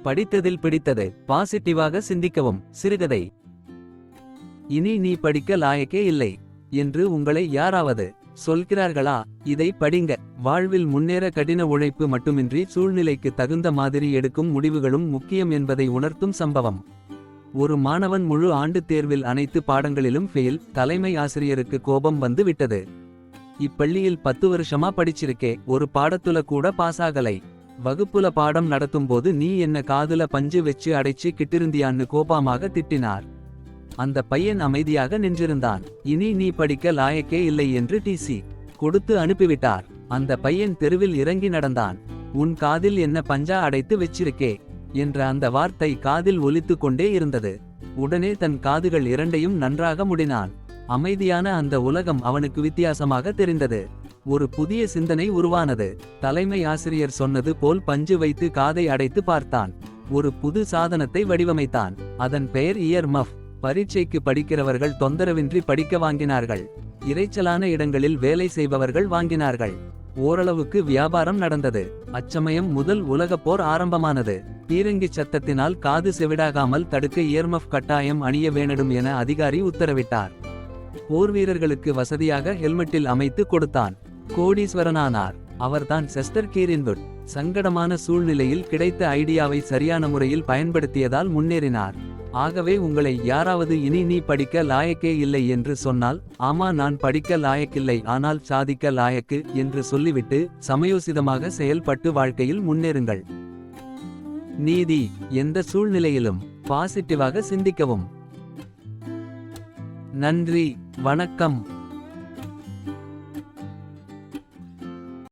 படித்ததில் பிடித்தது. பாசிட்டிவாக சிந்திக்கவும். சிறுகதை. இனி நீ படிக்க லாயக்கே இல்லை என்று உங்களை யாராவது சொல்கிறார்களா? இதை படிங்க. வாழ்வில் முன்னேற கடின உழைப்பு மட்டுமின்றி சூழ்நிலைக்கு தகுந்த மாதிரி எடுக்கும் முடிவுகளும் முக்கியம் என்பதை உணர்த்தும் சம்பவம். ஒரு மாணவன் முழு ஆண்டு தேர்வில் அனைத்து பாடங்களிலும் ஃபெயில். தலைமை ஆசிரியருக்கு கோபம் வந்து விட்டது. இப்பள்ளியில் 10 வருஷமா படிச்சிருக்கே, ஒரு பாடத்துல கூட பாஸாகலை. வகுப்புல பாடம் நடத்தும்போது நீ என்ன காதுல பஞ்சு வச்சு அடைச்சு கிட்டிருந்தியான்னு கோபமாக திட்டினார். அந்த பையன் அமைதியாக நின்றிருந்தான். இனி நீ படிக்க லாயக்கே இல்லை என்று டிசி கொடுத்து அனுப்பிவிட்டார். அந்த பையன் தெருவில் இறங்கி நடந்தான். உன் காதில் என்ன பஞ்சா அடைத்து வச்சிருக்கே என்ற அந்த வார்த்தை காதில் ஒலித்து கொண்டே இருந்தது. உடனே தன் காதுகள் இரண்டையும் நன்றாக முடினான். அமைதியான அந்த உலகம் அவனுக்கு வித்தியாசமாக தெரிந்தது. ஒரு புதிய சிந்தனை உருவானது. தலைமை ஆசிரியர் சொன்னது போல் பஞ்சு வைத்து காதை அடைத்து பார்த்தான். ஒரு புது சாதனத்தை வடிவமைத்தான். அதன் பெயர் இயர் மஃப். பரீட்சைக்கு படிக்கிறவர்கள் தொந்தரவின்றி படிக்க வாங்கினார்கள். இரைச்சலான இடங்களில் வேலை செய்பவர்கள் வாங்கினார்கள். ஓரளவுக்கு வியாபாரம் நடந்தது. அச்சமயம் முதல் உலகப் போர் ஆரம்பமானது. பீரங்கி சத்தத்தினால் காது செவிடாகாமல் தடுக்க இயர்மஃப் கட்டாயம் அணிய வேணும் என அதிகாரி உத்தரவிட்டார். போர்வீரர்களுக்கு வசதியாக ஹெல்மெட்டில் அமைத்து கொடுத்தான். கோடீஸ்வரனானார். அவர்தான் செஸ்டர் கீரின்வுட். சங்கடமான சூழ்நிலையில் கிடைத்த ஐடியாவை சரியான முறையில் பயன்படுத்தியதால் முன்னேறினார். ஆகவே உங்களை யாராவது இனி நீ படிக்க லாயக்கே இல்லை என்று சொன்னால், ஆமா நான் படிக்க லாயக்கில்லை ஆனால் சாதிக்க லாயக்கு என்று சொல்லிவிட்டு சமயோசிதமாக செயல்பட்டு வாழ்க்கையில் முன்னேறுங்கள். நீதி. எந்த சூழ்நிலையிலும் பாசிட்டிவாக சிந்திக்கவும். நன்றி. வணக்கம்.